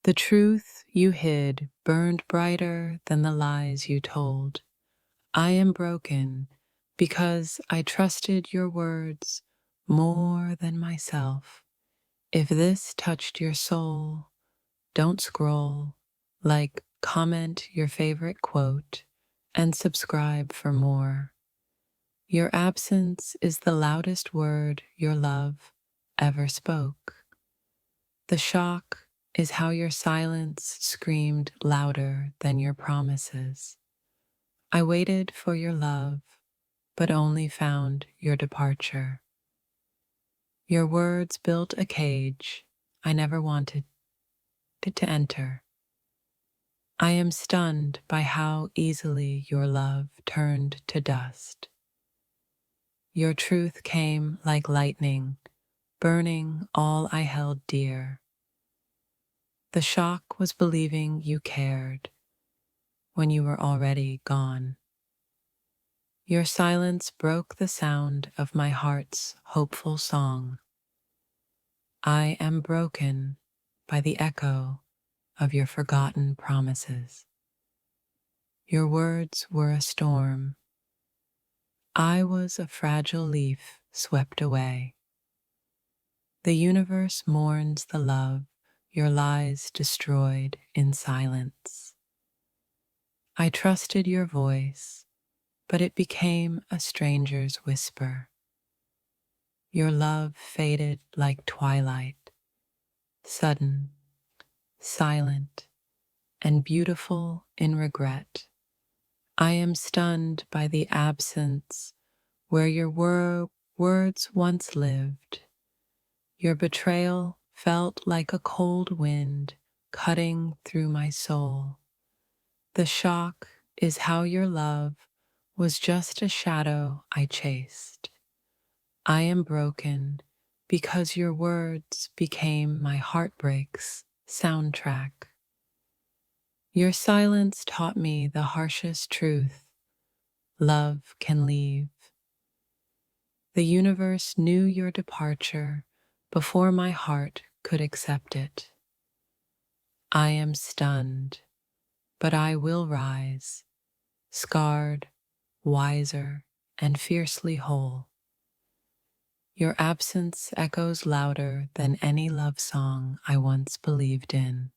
The truth you hid burned brighter than the lies you told. I am broken because I trusted your words more than myself. If this touched your soul, don't scroll. Like, comment your favorite quote, and subscribe for more. Your absence is the loudest word your love ever spoke. The shock is how your silence screamed louder than your promises. I waited for your love, but only found your departure. Your words built a cage I never wanted it to enter. I am stunned by how easily your love turned to dust. Your truth came like lightning, burning all I held dear. The shock was believing you cared when you were already gone. Your silence broke the sound of my heart's hopeful song. I am broken by the echo of your forgotten promises. Your words were a storm. I was a fragile leaf swept away. The universe mourns the love your lies destroyed in silence. I trusted your voice, but it became a stranger's whisper. Your love faded like twilight, sudden, silent, and beautiful in regret. I am stunned by the absence where your words once lived. Your betrayal felt like a cold wind cutting through my soul. The shock is how your love was just a shadow I chased. I am broken because your words became my heartbreak's soundtrack. Your silence taught me the harshest truth: love can leave. The universe knew your departure before my heart could accept it. I am stunned, but I will rise, scarred, wiser, and fiercely whole. Your absence echoes louder than any love song I once believed in.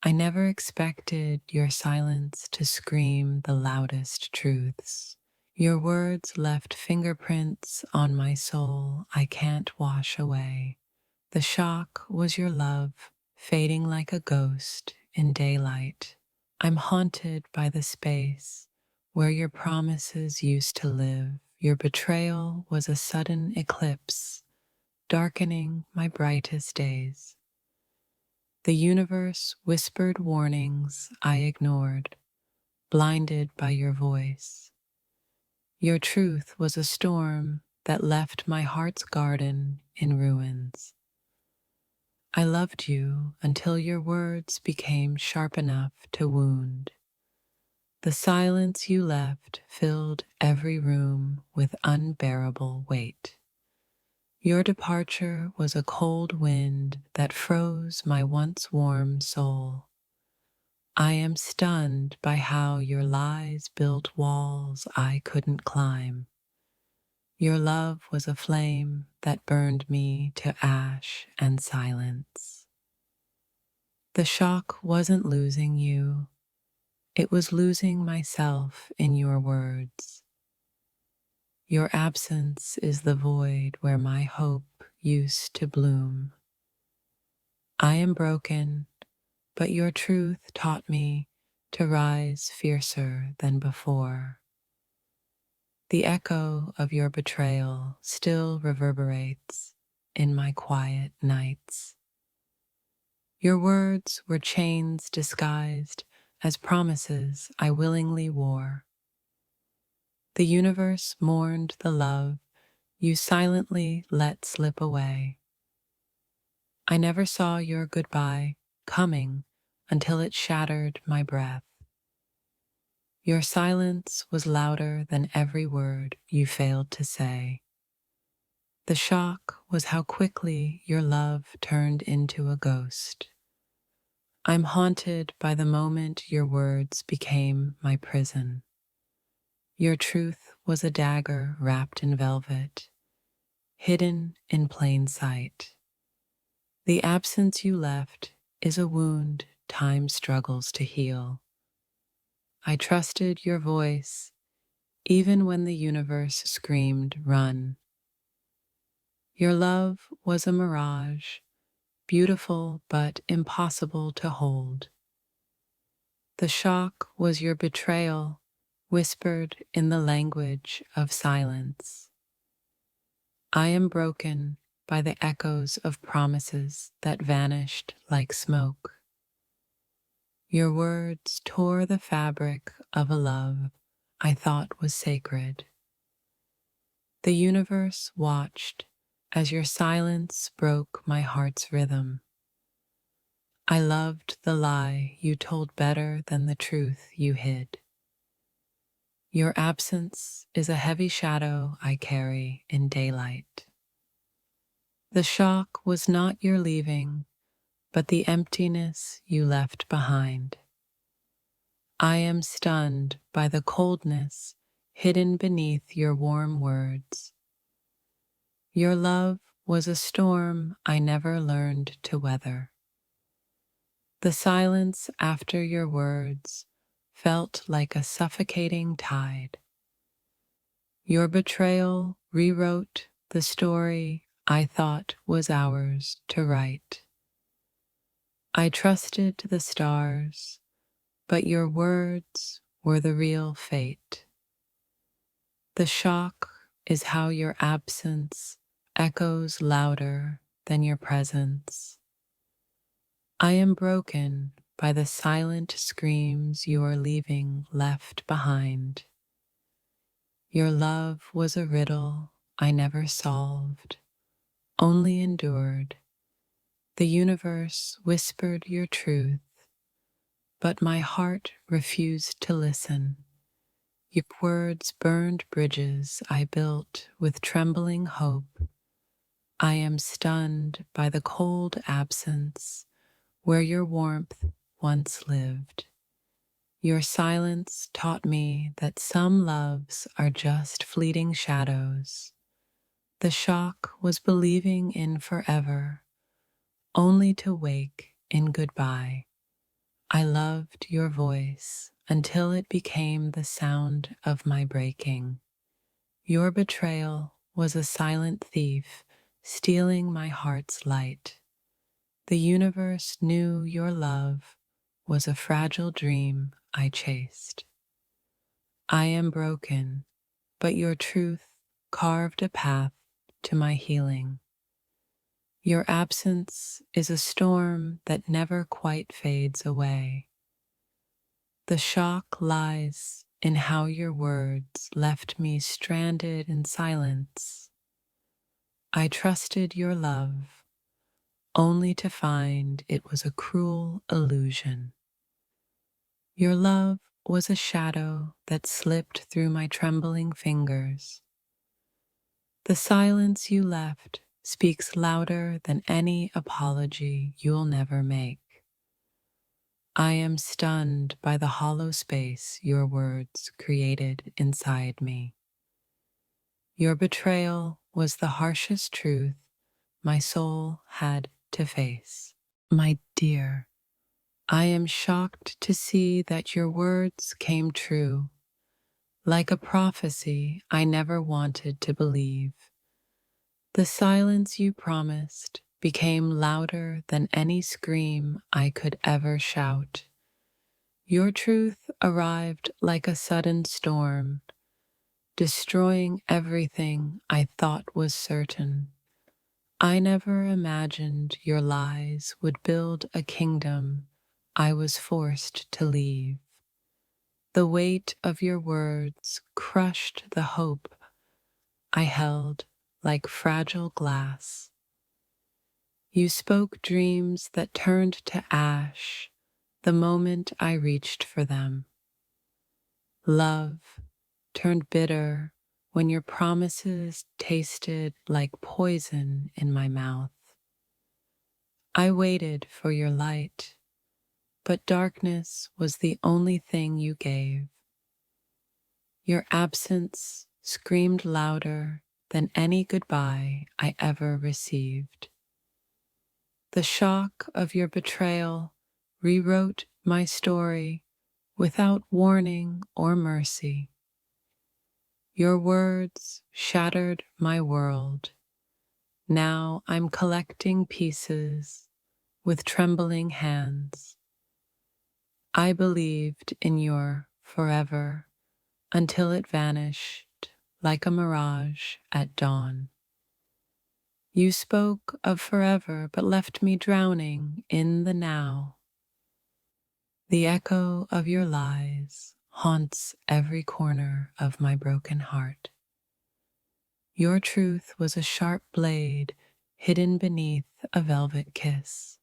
I never expected your silence to scream the loudest truths. Your words left fingerprints on my soul I can't wash away. The shock was your love, fading like a ghost in daylight. I'm haunted by the space where your promises used to live. Your betrayal was a sudden eclipse, darkening my brightest days. The universe whispered warnings I ignored, blinded by your voice. Your truth was a storm that left my heart's garden in ruins. I loved you until your words became sharp enough to wound. The silence you left filled every room with unbearable weight. Your departure was a cold wind that froze my once warm soul. I am stunned by how your lies built walls I couldn't climb. Your love was a flame that burned me to ash and silence. The shock wasn't losing you, it was losing myself in your words. Your absence is the void where my hope used to bloom. I am broken, but your truth taught me to rise fiercer than before. The echo of your betrayal still reverberates in my quiet nights. Your words were chains disguised as promises I willingly wore. The universe mourned the love you silently let slip away. I never saw your goodbye coming until it shattered my breath. Your silence was louder than every word you failed to say. The shock was how quickly your love turned into a ghost. I'm haunted by the moment your words became my prison. Your truth was a dagger wrapped in velvet, hidden in plain sight. The absence you left is a wound time struggles to heal. I trusted your voice even when the universe screamed, "Run." Your love was a mirage, beautiful but impossible to hold. The shock was your betrayal, whispered in the language of silence. I am broken by the echoes of promises that vanished like smoke. Your words tore the fabric of a love I thought was sacred. The universe watched as your silence broke my heart's rhythm. I loved the lie you told better than the truth you hid. Your absence is a heavy shadow I carry in daylight. The shock was not your leaving, but the emptiness you left behind. I am stunned by the coldness hidden beneath your warm words. Your love was a storm I never learned to weather. The silence after your words felt like a suffocating tide. Your betrayal rewrote the story I thought was ours to write. I trusted the stars, but your words were the real fate. The shock is how your absence echoes louder than your presence. I am broken by the silent screams you are leaving left behind. Your love was a riddle I never solved, only endured. The universe whispered your truth, but my heart refused to listen. Your words burned bridges I built with trembling hope. I am stunned by the cold absence where your warmth once lived. Your silence taught me that some loves are just fleeting shadows. The shock was believing in forever, only to wake in goodbye. I loved your voice until it became the sound of my breaking. Your betrayal was a silent thief, stealing my heart's light. The universe knew your love was a fragile dream I chased. I am broken, but your truth carved a path to my healing. Your absence is a storm that never quite fades away. The shock lies in how your words left me stranded in silence. I trusted your love, only to find it was a cruel illusion. Your love was a shadow that slipped through my trembling fingers. The silence you left speaks louder than any apology you'll never make. I am stunned by the hollow space your words created inside me. Your betrayal was the harshest truth my soul had to face. My dear, I am shocked to see that your words came true, like a prophecy I never wanted to believe. The silence you promised became louder than any scream I could ever shout. Your truth arrived like a sudden storm, destroying everything I thought was certain. I never imagined your lies would build a kingdom I was forced to leave. The weight of your words crushed the hope I held like fragile glass. You spoke dreams that turned to ash the moment I reached for them. Love turned bitter when your promises tasted like poison in my mouth. I waited for your light, but darkness was the only thing you gave. Your absence screamed louder than any goodbye I ever received. The shock of your betrayal rewrote my story without warning or mercy. Your words shattered my world. Now I'm collecting pieces with trembling hands. I believed in your forever until it vanished like a mirage at dawn. You spoke of forever but left me drowning in the now. The echo of your lies haunts every corner of my broken heart. Your truth was a sharp blade hidden beneath a velvet kiss.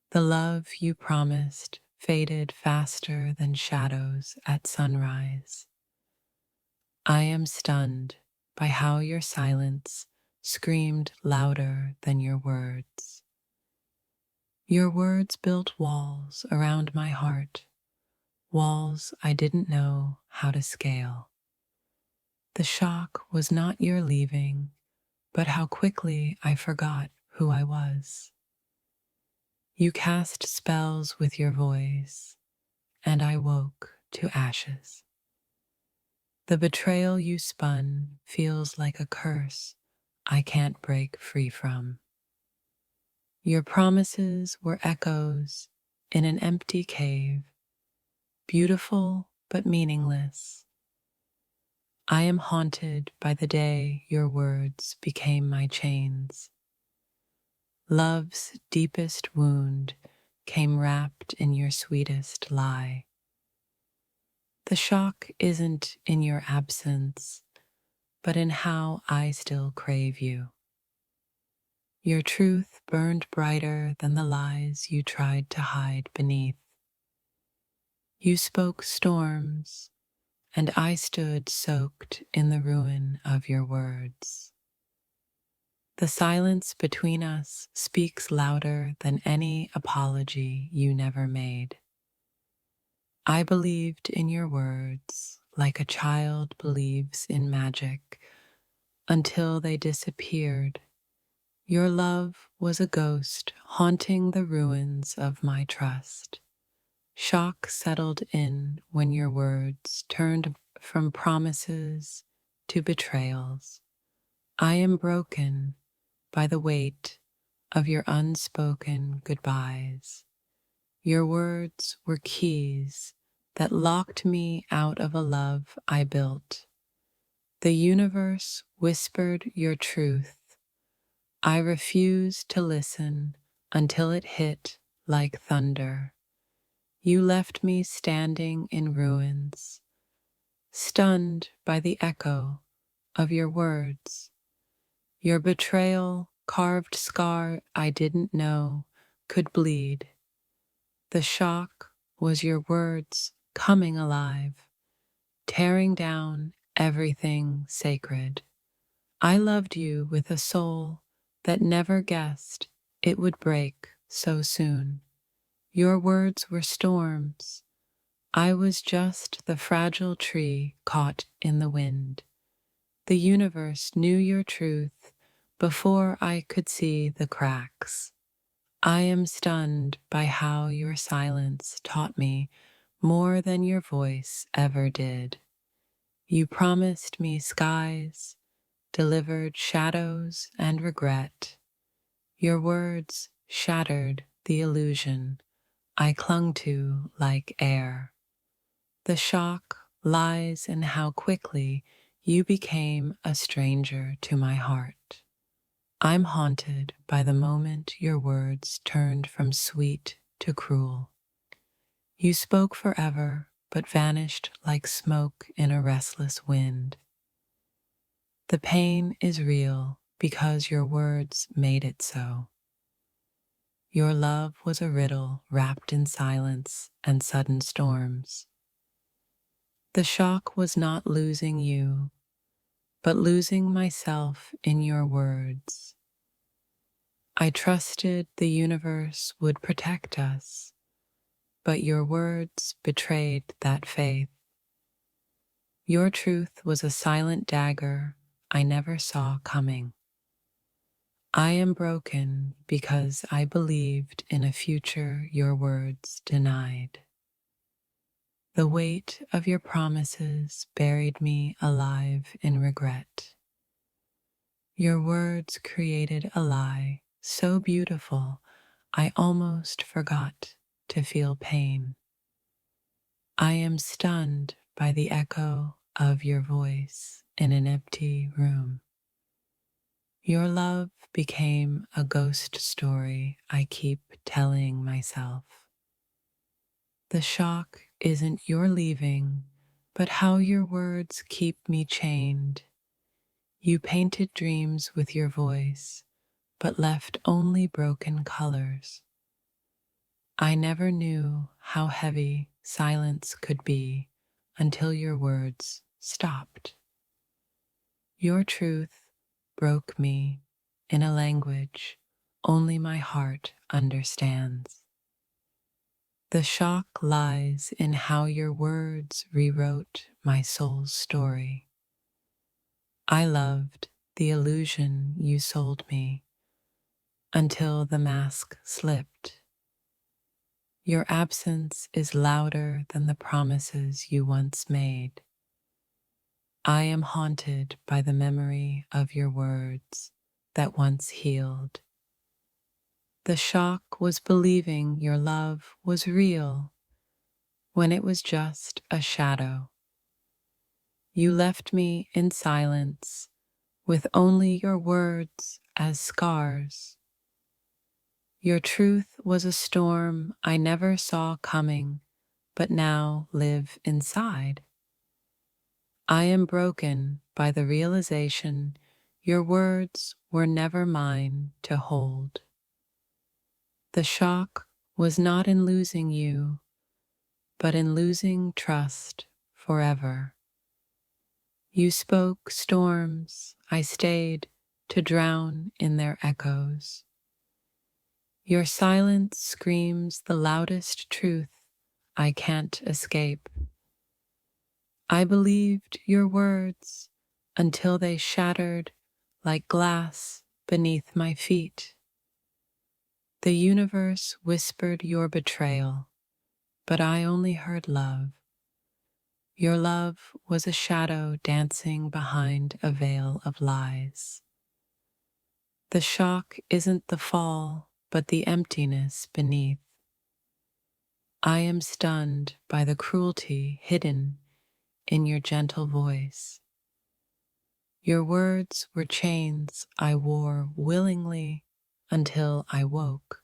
The love you promised faded faster than shadows at sunrise. I am stunned by how your silence screamed louder than your words. Your words built walls around my heart, walls I didn't know how to scale. The shock was not your leaving, but how quickly I forgot who I was. You cast spells with your voice, and I woke to ashes. The betrayal you spun feels like a curse I can't break free from. Your promises were echoes in an empty cave, beautiful but meaningless. I am haunted by the day your words became my chains. Love's deepest wound came wrapped in your sweetest lie. The shock isn't in your absence, but in how I still crave you. Your truth burned brighter than the lies you tried to hide beneath. You spoke storms, and I stood soaked in the ruin of your words. The silence between us speaks louder than any apology you never made. I believed in your words like a child believes in magic until they disappeared. Your love was a ghost haunting the ruins of my trust. Shock settled in when your words turned from promises to betrayals. I am broken by the weight of your unspoken goodbyes. Your words were keys that locked me out of a love I built. The universe whispered your truth. I refused to listen until it hit like thunder. You left me standing in ruins, stunned by the echo of your words. Your betrayal carved scar I didn't know could bleed. The shock was your words coming alive, tearing down everything sacred. I loved you with a soul that never guessed it would break so soon. Your words were storms. I was just the fragile tree caught in the wind. The universe knew your truth before I could see the cracks. I am stunned by how your silence taught me more than your voice ever did. You promised me skies, delivered shadows and regret. Your words shattered the illusion I clung to like air. The shock lies in how quickly you became a stranger to my heart. I'm haunted by the moment your words turned from sweet to cruel. You spoke forever, but vanished like smoke in a restless wind. The pain is real because your words made it so. Your love was a riddle wrapped in silence and sudden storms. The shock was not losing you, but losing myself in your words. I trusted the universe would protect us, but your words betrayed that faith. Your truth was a silent dagger I never saw coming. I am broken because I believed in a future your words denied. The weight of your promises buried me alive in regret. Your words created a lie so beautiful I almost forgot to feel pain. I am stunned by the echo of your voice in an empty room. Your love became a ghost story I keep telling myself. The shock isn't your leaving, but how your words keep me chained. You painted dreams with your voice, but left only broken colors. I never knew how heavy silence could be until your words stopped. Your truth broke me in a language only my heart understands. The shock lies in how your words rewrote my soul's story. I loved the illusion you sold me until the mask slipped. Your absence is louder than the promises you once made. I am haunted by the memory of your words that once healed. The shock was believing your love was real when it was just a shadow. You left me in silence with only your words as scars. Your truth was a storm I never saw coming, but now live inside. I am broken by the realization your words were never mine to hold. The shock was not in losing you, but in losing trust forever. You spoke storms I stayed to drown in their echoes. Your silence screams the loudest truth I can't escape. I believed your words until they shattered like glass beneath my feet. The universe whispered your betrayal, but I only heard love. Your love was a shadow dancing behind a veil of lies. The shock isn't the fall, but the emptiness beneath. I am stunned by the cruelty hidden in your gentle voice. Your words were chains I wore willingly until I woke.